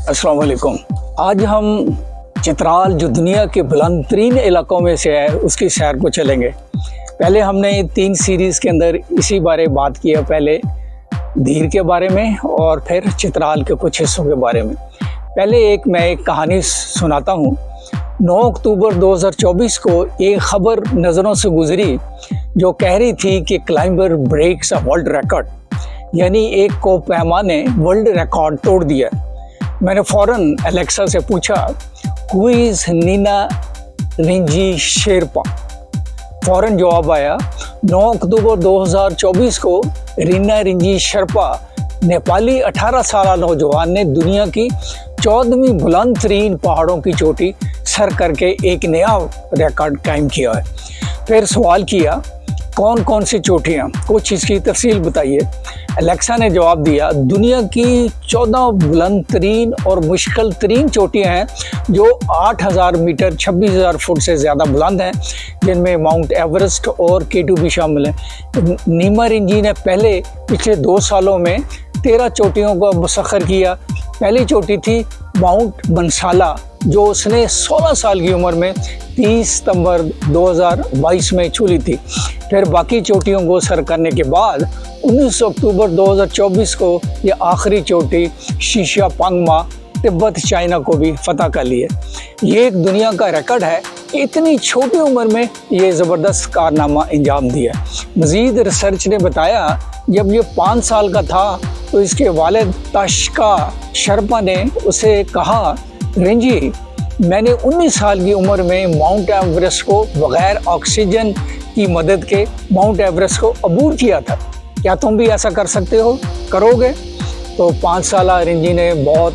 अस्सलाम वालेकुम। आज हम चित्राल जो दुनिया के बुलंद तरीन इलाकों में से है उसकी सैर को चलेंगे। पहले हमने 3 सीरीज़ के अंदर इसी बारे बात किया, पहले धीर के बारे में और फिर चित्राल के कुछ हिस्सों के बारे में। पहले मैं एक कहानी सुनाता हूँ। 9 अक्टूबर 2024 को एक खबर नज़रों से गुजरी जो कह रही थी कि climber breaks a world record, यानी एक को पैमा ने वर्ल्ड रिकॉर्ड तोड़ दिया। मैंने फ़ौरन एलेक्सा से पूछा, हु इज़ नीना रिंजी शेरपा। फ़ौरन जवाब आया, 9 अक्टूबर 2024 को रीना रिंजी शेरपा नेपाली 18 साल नौजवान ने दुनिया की 14वीं बुलंद तरीन पहाड़ों की चोटी सर करके एक नया रिकॉर्ड कायम किया है। फिर सवाल किया, कौन कौन सी चोटियाँ, कुछ इसकी तफसील बताइए। एलेक्सा ने जवाब दिया, दुनिया की 14 बुलंद तरीन और मुश्किल तरीन चोटियाँ हैं जो 8000 मीटर 26,000 फुट से ज़्यादा बुलंद हैं, जिनमें माउंट एवरेस्ट और K2 भी शामिल हैं। नीमा रिंजी ने पिछले 2 सालों में 13 चोटियों को मुसख्खर किया। पहली चोटी थी माउंट बंसाला जो उसने 16 साल की उम्र में 30 सितंबर 2022 में छू ली थी। फिर बाकी चोटियों को सर करने के बाद 19 अक्टूबर 2024 को ये आखिरी चोटी शीशा पांगमा तिब्बत चाइना को भी फतह कर लिए। ये एक दुनिया का रिकॉर्ड है, इतनी छोटी उम्र में ये ज़बरदस्त कारनामा अंजाम दिया। मज़ीद रिसर्च ने बताया, जब ये 5 साल का था तो इसके वालिद ताशका शेरपा ने उसे कहा, रिंजी, मैंने 19 साल की उम्र में माउंट एवरेस्ट को बग़ैर ऑक्सीजन की मदद के माउंट एवरेस्ट को अबूर किया था, क्या तुम भी ऐसा कर सकते हो, करोगे? तो 5 साल रिंजी ने बहुत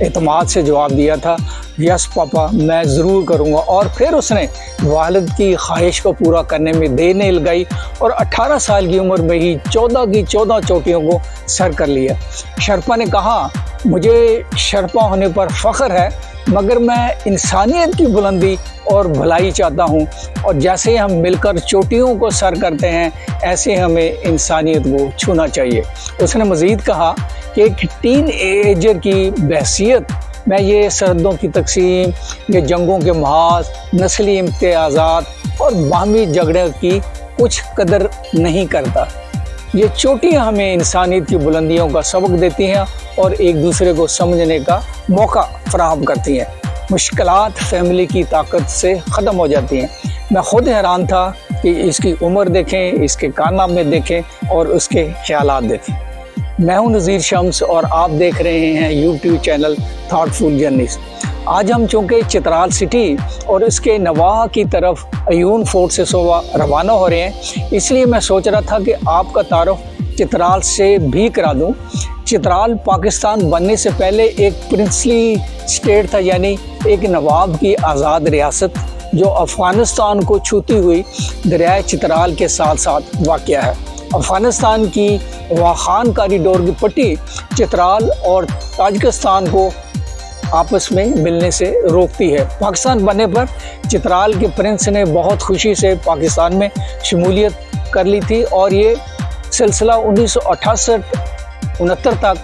एतमाद से जवाब दिया था, यस पापा, मैं ज़रूर करूँगा। और फिर उसने वालिद की ख्वाहिश को पूरा करने में देर नहीं लगाई और 18 साल की उम्र में ही 14 की 14 चोटियों को सर कर लिया। शेरपा ने कहा, मुझे शेरपा होने पर फ़ख्र है, मगर मैं इंसानियत की बुलंदी और भलाई चाहता हूँ, और जैसे हम मिलकर चोटियों को सर करते हैं ऐसे हमें इंसानियत को छूना चाहिए। उसने मज़ीद कहा कि एक टीन एजर की बहसियत मैं ये सरहदों की तकसीम, ये जंगों के महाज, नस्ली इम्तियाज़ात और बाहमी झगड़े की कुछ कदर नहीं करता। ये चोटियाँ हमें इंसानियत की बुलंदियों का सबक देती हैं और एक दूसरे को समझने का मौका फराहम करती हैं। मुश्किलात फैमिली की ताकत से ख़त्म हो जाती हैं। मैं ख़ुद हैरान था कि इसकी उम्र देखें, इसके कारनामे देखें और उसके ख्यालात देखें। मैं हूं नज़ीर शम्स और आप देख रहे हैं यूट्यूब चैनल थॉटफुल जर्नीज़। आज हम चूँकि चित्राल सिटी और इसके नवाह की तरफ अयून फोर्ट से सुबह रवाना हो रहे हैं, इसलिए मैं सोच रहा था कि आपका तारुफ चित्राल से भी करा दूं। चित्राल पाकिस्तान बनने से पहले एक प्रिंसली स्टेट था, यानी एक नवाब की आज़ाद रियासत जो अफ़गानिस्तान को छूती हुई दरिया चित्राल के साथ साथ वाक़या है। अफ़गानिस्तान की वाखान कॉरिडोर की पट्टी चित्राल और ताजिकिस्तान को आपस में मिलने से रोकती है। पाकिस्तान बनने पर चित्राल के प्रिंस ने बहुत खुशी से पाकिस्तान में शमूलियत कर ली थी और ये सिलसिला 1968-69 तक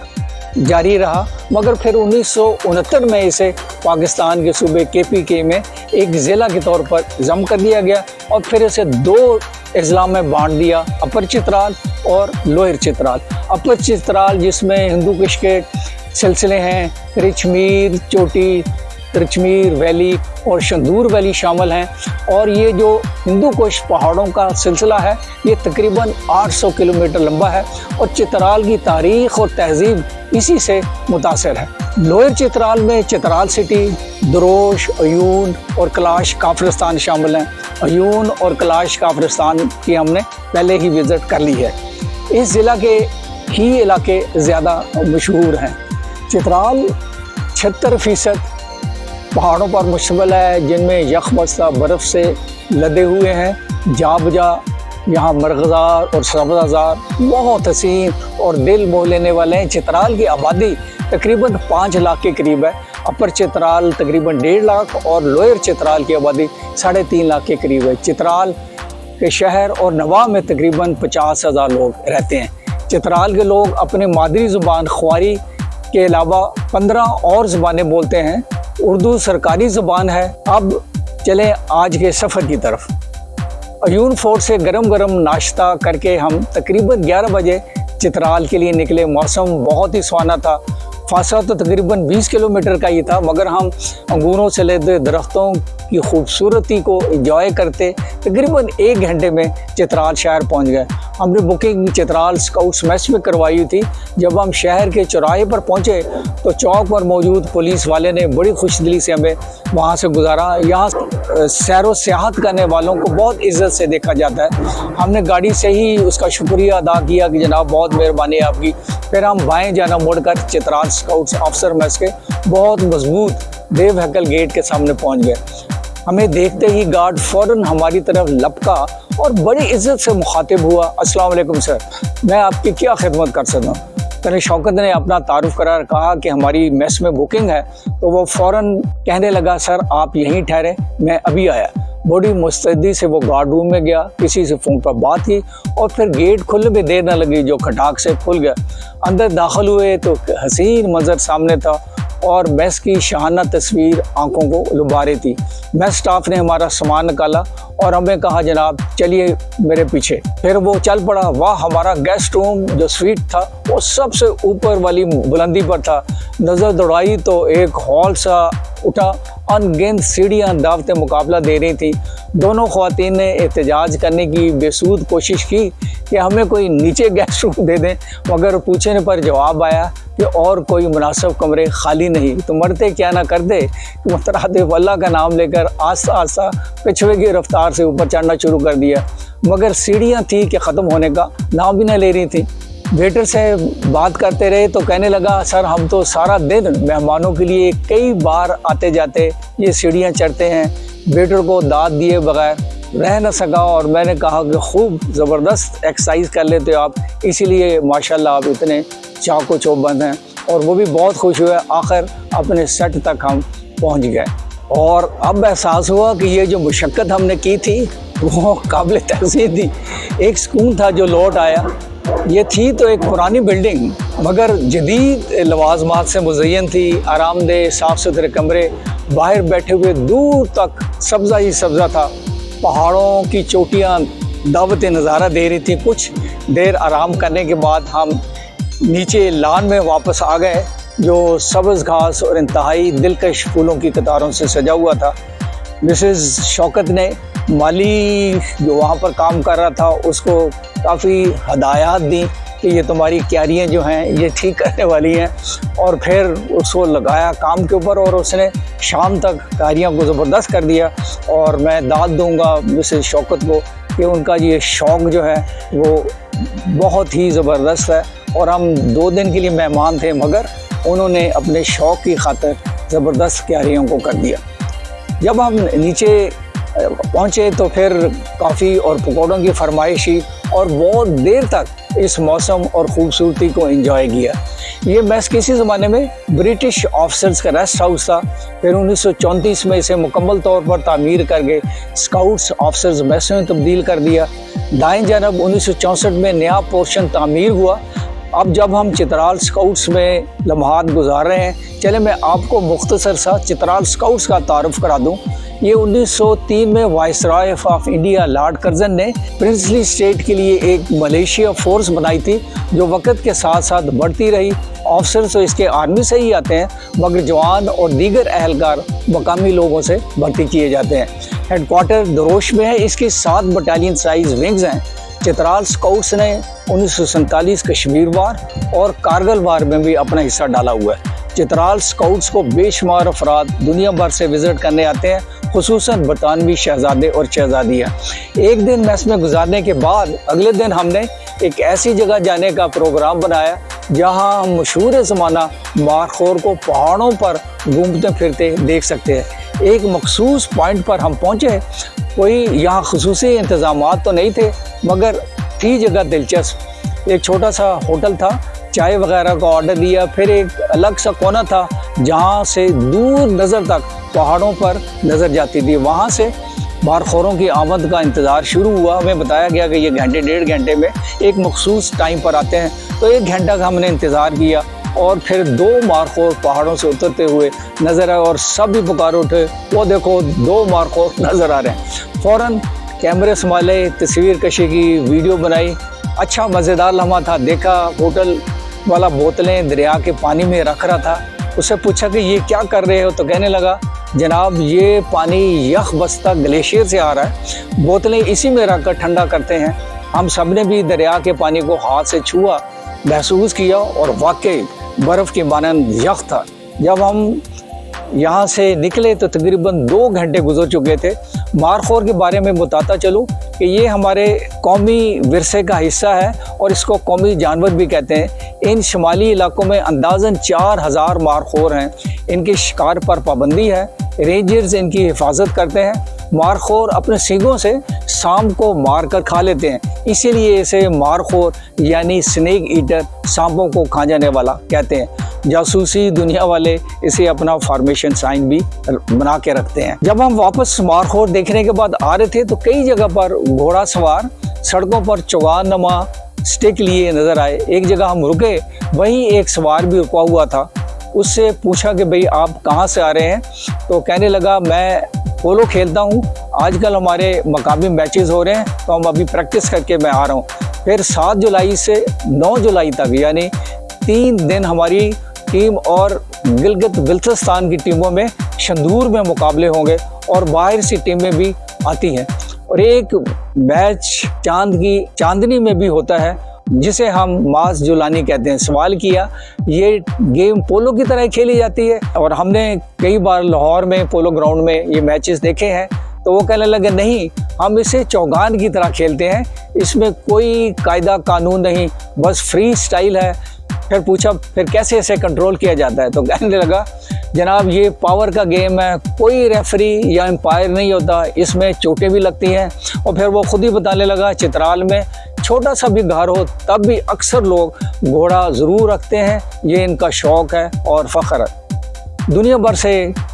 जारी रहा, मगर फिर 1969 में इसे पाकिस्तान के सूबे KPK में एक ज़िला के तौर पर ज़म कर दिया गया और फिर इसे 2 अज़ला में बांट दिया, अपर चित्राल और लोअर चित्राल। अपर चित्राल जिसमें हिंदू कुश के सिलसिले हैं, त्रिचमीर चोटी, त्रिचमीर वैली और शंदूर वैली शामिल हैं, और ये जो हिंदू कुश पहाड़ों का सिलसिला है ये तकरीबन 800 किलोमीटर लंबा है और चित्राल की तारीख़ और तहज़ीब इसी से मुतासिर है। लोअर चित्राल में चित्राल सिटी, दरोश, अयून और कलाश काफरिस्तान शामिल हैं। अयून और कलाश काफरिस्तान की हमने पहले ही विज़िट कर ली है। इस ज़िला के ही इलाके ज़्यादा मशहूर हैं। चित्राल 76% पहाड़ों पर मुश्तमिल है, जिनमें यकबस्ता बर्फ़ से लदे हुए हैं। जा बजा यहाँ मरग़ज़ार और सब्ज़ाज़ार बहुत हसीन और दिल मोह लेने वाले हैं। चित्राल की आबादी तकरीबन 5 लाख के करीब है। अपर चित्राल तकरीबन 1.5 लाख और लोअर चित्राल की आबादी 3.5 लाख के करीब है। चित्राल के शहर और नवाह में तकरीबन 50,000 लोग रहते हैं। चित्राल के लोग अपने मादरी ज़ुबान ख्वारी के अलावा 15 और ज़बानें बोलते हैं। उर्दू सरकारी ज़बान है। अब चलें आज के सफ़र की तरफ। अयून फोर्ट से गरम गरम नाश्ता करके हम तकरीबन 11 बजे चित्राल के लिए निकले। मौसम बहुत ही सुहाना था। फासला तो तकरीबन 20 किलोमीटर का ही था, मगर हम अंगूरों से लदे दरख्तों की खूबसूरती को एंजॉय करते तकरीबन 1 घंटे में चित्राल शहर पहुंच गए। हमने बुकिंग चित्राल स्काउट्स मेस में करवाई थी। जब हम शहर के चौराहे पर पहुंचे तो चौक पर मौजूद पुलिस वाले ने बड़ी खुशदिली से हमें वहां से गुजारा। यहाँ सैरो सियाहत करने वालों को बहुत इज्जत से देखा जाता है। हमने गाड़ी से ही उसका शुक्रिया अदा किया कि जनाब बहुत मेहरबानी है आपकी। फिर हम बाएं जाना मुड़कर चित्राल स्काउट्स ऑफिसर मेस के बहुत मजबूत देव हैकल गेट के सामने पहुंच गए। हमें देखते ही गार्ड फौरन हमारी तरफ लपका और बड़ी इज्जत से मुखातिब हुआ। अस्सलाम वालेकुम सर, मैं आपकी क्या खिदमत कर सकता हूँ? तने शौकत ने अपना तारुफ करार कहा कि हमारी मेस में बुकिंग है, तो वो फ़ौरन कहने लगा सर आप यहीं ठहरे, मैं अभी आया। बड़ी मुस्तैदी से वो गार्ड रूम में गया, किसी से फ़ोन पर बात की और फिर गेट खुलने में देर न लगी, जो खटाक से खुल गया। अंदर दाखिल हुए तो हसीन मंजर सामने था और मेस की शाहाना तस्वीर आंखों को लुभा रही थी। मेस स्टाफ ने हमारा सामान निकाला और हमें कहा जनाब चलिए मेरे पीछे। फिर वो चल पड़ा। वाह, हमारा गेस्ट रूम जो स्वीट था वो सबसे ऊपर वाली बुलंदी पर था। नज़र दौड़ाई तो एक हॉल सा उठा। अनगिनत सीढ़ियाँ दावत मुकाबला दे रही थी। दोनों ख्वातीन ने एहतजाज करने की बेसूद कोशिश की कि हमें कोई नीचे गेस्ट रूम दे दें, मगर पूछने पर जवाब आया कि और कोई मुनासिब कमरे खाली नहीं। तो मरते क्या ना करते कि मुतरादिफ अल्लाह का नाम लेकर आस्ता आस्ता कछुए की रफ्तार से ऊपर चढ़ना शुरू कर दिया, मगर सीढ़ियाँ थी कि ख़त्म होने का नाम भी न ले रही थी। वेटर से बात करते रहे तो कहने लगा सर हम तो सारा दिन मेहमानों के लिए कई बार आते जाते ये सीढ़ियाँ चढ़ते हैं। वेटर को दाद दिए बगैर रह न सका और मैंने कहा कि खूब ज़बरदस्त एक्सरसाइज कर लेते हो आप, इसीलिए माशाल्लाह आप इतने चाको चौबंद हैं। और वो भी बहुत खुश हुए। आखिर अपने सेट तक हम पहुंच गए और अब एहसास हुआ कि ये जो मुशक्क़त हमने की थी वो काबिल तहसीन थी। एक सुकून था जो लौट आया। ये थी तो एक पुरानी बिल्डिंग, मगर जदीद लवाजमात से मुज़य्यन थी। आरामदेह साफ़ सुथरे कमरे, बाहर बैठे हुए दूर तक सब्ज़ा ही सब्ज़ा था। पहाड़ों की चोटियाँ दावत नज़ारा दे रही थी। कुछ देर आराम करने के बाद हम नीचे लान में वापस आ गए, जो सब्ज़ घास और इंतहाई दिलकश फूलों की कतारों से सजा हुआ था। मिसेस शौकत ने माली जो वहाँ पर काम कर रहा था उसको काफ़ी हदायत दी कि ये तुम्हारी क्यारियाँ जो हैं ये ठीक करने वाली हैं, और फिर उसको लगाया काम के ऊपर और उसने शाम तक क्यारियाँ को ज़बरदस्त कर दिया। और मैं दाद दूँगा मिसेस शौकत को कि उनका ये शौक़ जो है वो बहुत ही ज़बरदस्त है। और हम 2 दिन के लिए मेहमान थे, मगर उन्होंने अपने शौक़ की खातिर ज़बरदस्त क्यारियों को कर दिया। जब हम नीचे पहुँचे तो फिर कॉफ़ी और पकौड़ों की फरमाइश ही और बहुत देर तक इस मौसम और ख़ूबसूरती को एंजॉय किया। ये मेस किसी ज़माने में ब्रिटिश ऑफिसर्स का रेस्ट हाउस था। फिर 1934 में इसे मुकम्मल तौर पर तामीर करके स्काउट्स ऑफिसर्स मेस में तब्दील कर दिया। दाएं जानब 1964 में नया पोर्शन तामीर हुआ। अब जब हम चित्राल स्काउट्स में लम्हात गुजार रहे हैं, चले मैं आपको मुख्तसर सा चित्राल स्काउट्स का तारुफ करा दूँ। ये 1903 में viceroy of India Lord Curzon ने प्रिंसली स्टेट के लिए एक मलेशिया फोर्स बनाई थी, जो वक़्त के साथ साथ बढ़ती रही। ऑफिसर तो इसके आर्मी से ही आते हैं, मगर जवान और दीगर अहलकार मकामी लोगों से भर्ती किए जाते हैं। हेडक्वार्टर दरोश में है। इसकी 7 बटालियन साइज विंग्स हैं। चित्राल स्काउट्स ने 1947 कश्मीर वार और कारगिल वार में भी अपना हिस्सा डाला हुआ है। चित्राल स्काउट्स को बेशुमार अफराद दुनिया भर से विज़िट करने आते हैं, खुसूसन बरतानवी शहजादे और शहजादियाँ। एक दिन मेस में गुजारने के बाद अगले दिन हमने एक ऐसी जगह जाने का प्रोग्राम बनाया जहाँ हम मशहूर ज़माना मारखोर को पहाड़ों पर घूमते फिरते देख सकते हैं। एक मखसूस पॉइंट पर हम पहुँचे। कोई यहाँ खुसूसी इंतज़ामात तो नहीं थे, मगर थी जगह दिलचस्प। एक छोटा सा होटल था, चाय वगैरह का ऑर्डर दिया। फिर एक अलग सा कोना था जहाँ से दूर नज़र तक पहाड़ों पर नज़र जाती थी। वहाँ से मारखोरों की आमद का इंतज़ार शुरू हुआ। हमें बताया गया कि ये घंटे 1.5 घंटे में एक मखसूस टाइम पर आते हैं। तो 1 घंटा का हमने इंतज़ार किया। और फिर 2 मारखोर पहाड़ों से उतरते हुए नज़र आए और सब भी पुकार उठे, वो देखो 2 मारखोर नज़र आ रहे हैं। फ़ौरन कैमरे संभाले, तस्वीर कशी की, वीडियो बनाई। अच्छा मज़ेदार लम्हा था। देखा होटल वाला बोतलें दरिया के पानी में रख रहा था। उससे पूछा कि ये क्या कर रहे हो, तो कहने लगा जनाब ये पानी यख बस्ता ग्लेशियर से आ रहा है, बोतलें इसी में रख कर ठंडा करते हैं। हम सब ने भी दरिया के पानी को हाथ से छुआ, महसूस किया और वाकई बर्फ़ के मानंद यख था। जब हम यहाँ से निकले तो तकरीबन 2 घंटे गुजर चुके थे। मारखोर के बारे में बताता चलूँ कि ये हमारे कौमी विरसे का हिस्सा है और इसको कौमी जानवर भी कहते हैं। इन शुमाली इलाकों में अंदाज़न 4000 मारखोर हैं। इनके शिकार पर पाबंदी है, रेंजर्स इनकी हिफाजत करते हैं। मारखोर अपने सींगों से सांप को मार कर खा लेते हैं, इसीलिए इसे मारखोर यानी स्नेक ईटर, सांपों को खा जाने वाला कहते हैं। जासूसी दुनिया वाले इसे अपना फॉर्मेशन साइन भी बना के रखते हैं। जब हम वापस मारखोर देखने के बाद आ रहे थे तो कई जगह पर घोड़ा सवार सड़कों पर चौगान नमा स्टिक लिए नजर आए। एक जगह हम रुके, वहीं एक सवार भी रुका हुआ था। उससे पूछा कि भाई आप कहाँ से आ रहे हैं, तो कहने लगा मैं पोलो खेलता हूँ, आजकल हमारे मकामी मैचेस हो रहे हैं तो हम अभी प्रैक्टिस करके मैं आ रहा हूँ। फिर 7 जुलाई से 9 जुलाई तक यानी 3 दिन हमारी टीम और गिलगित बिल्तिस्तान की टीमों में शंदूर में मुकाबले होंगे और बाहर से टीमें भी आती हैं और एक मैच चांदनी में भी होता है जिसे हम मास जुलानी कहते हैं। सवाल किया ये गेम पोलो की तरह खेली जाती है और हमने कई बार लाहौर में पोलो ग्राउंड में ये मैचेस देखे हैं, तो वो कहने लगे नहीं हम इसे चौगान की तरह खेलते हैं, इसमें कोई कायदा कानून नहीं, बस फ्री स्टाइल है। फिर पूछा फिर कैसे इसे कंट्रोल किया जाता है, तो कहने लगा जनाब ये पावर का गेम है, कोई रेफरी या एम्पायर नहीं होता, इसमें चोटें भी लगती हैं। और फिर वो खुद ही बताने लगा चित्राल में छोटा सा भी घर हो तब भी अक्सर लोग घोड़ा ज़रूर रखते हैं, ये इनका शौक़ है और फ़ख्र है। दुनिया भर से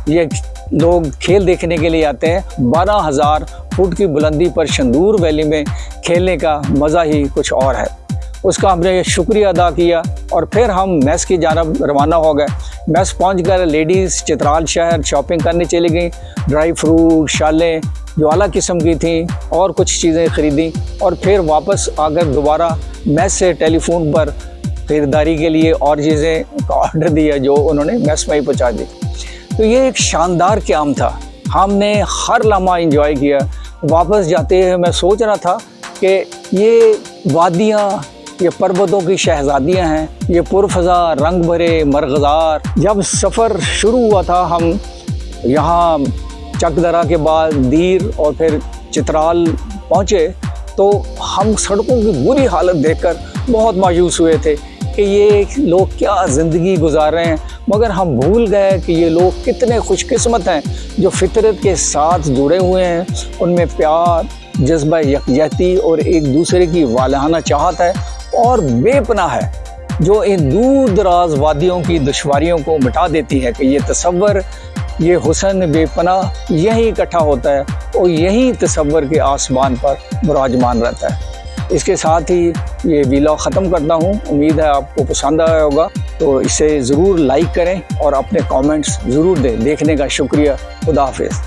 ये लोग खेल देखने के लिए आते हैं। 12,000 फुट की बुलंदी पर शंदूर वैली में खेलने का मज़ा ही कुछ और है। उसका हमने शुक्रिया अदा किया और फिर हम मेस की जानब रवाना हो गए। मेस पहुंचकर लेडीज़ चित्राल शहर शॉपिंग करने चली गई। ड्राई फ्रूट, शालें जो अला किस्म की थी और कुछ चीज़ें ख़रीदी और फिर वापस आकर दोबारा मेस से टेलीफोन पर ख़रीदारी के लिए और चीज़ें का ऑर्डर दिया जो उन्होंने मेस में ही पहुँचा दी। तो ये एक शानदार क़याम था, हमने हर लम्हा इंजॉय किया। वापस जाते हुए मैं सोच रहा था कि ये वादियाँ, ये पर्वतों की शहजादियाँ हैं, ये पुरफ़ज़ा रंग भरे मरग़ज़ार। जब सफ़र शुरू हुआ था हम यहाँ चकदरा के बाद दीर और फिर चित्राल पहुँचे तो हम सड़कों की बुरी हालत देखकर बहुत मायूस हुए थे कि ये लोग क्या ज़िंदगी गुजार रहे हैं, मगर हम भूल गए कि ये लोग कितने खुशकिस्मत हैं जो फितरत के साथ जुड़े हुए हैं। उनमें प्यार, जज्बा यकजहती और एक दूसरे की वालहाना चाहत है और बेपनाह है जो इन दूर दराज वादियों की दुश्वारियों को मिटा देती है कि ये तसव्वुर, ये हुस्न बेपनाह यहीं इकट्ठा होता है और यहीं तसव्वुर के आसमान पर विराजमान रहता है। इसके साथ ही ये व्लॉग ख़त्म करता हूँ। उम्मीद है आपको पसंद आया होगा, तो इसे ज़रूर लाइक करें और अपने कमेंट्स ज़रूर दें। देखने का शुक्रिया। खुदा हाफिज़।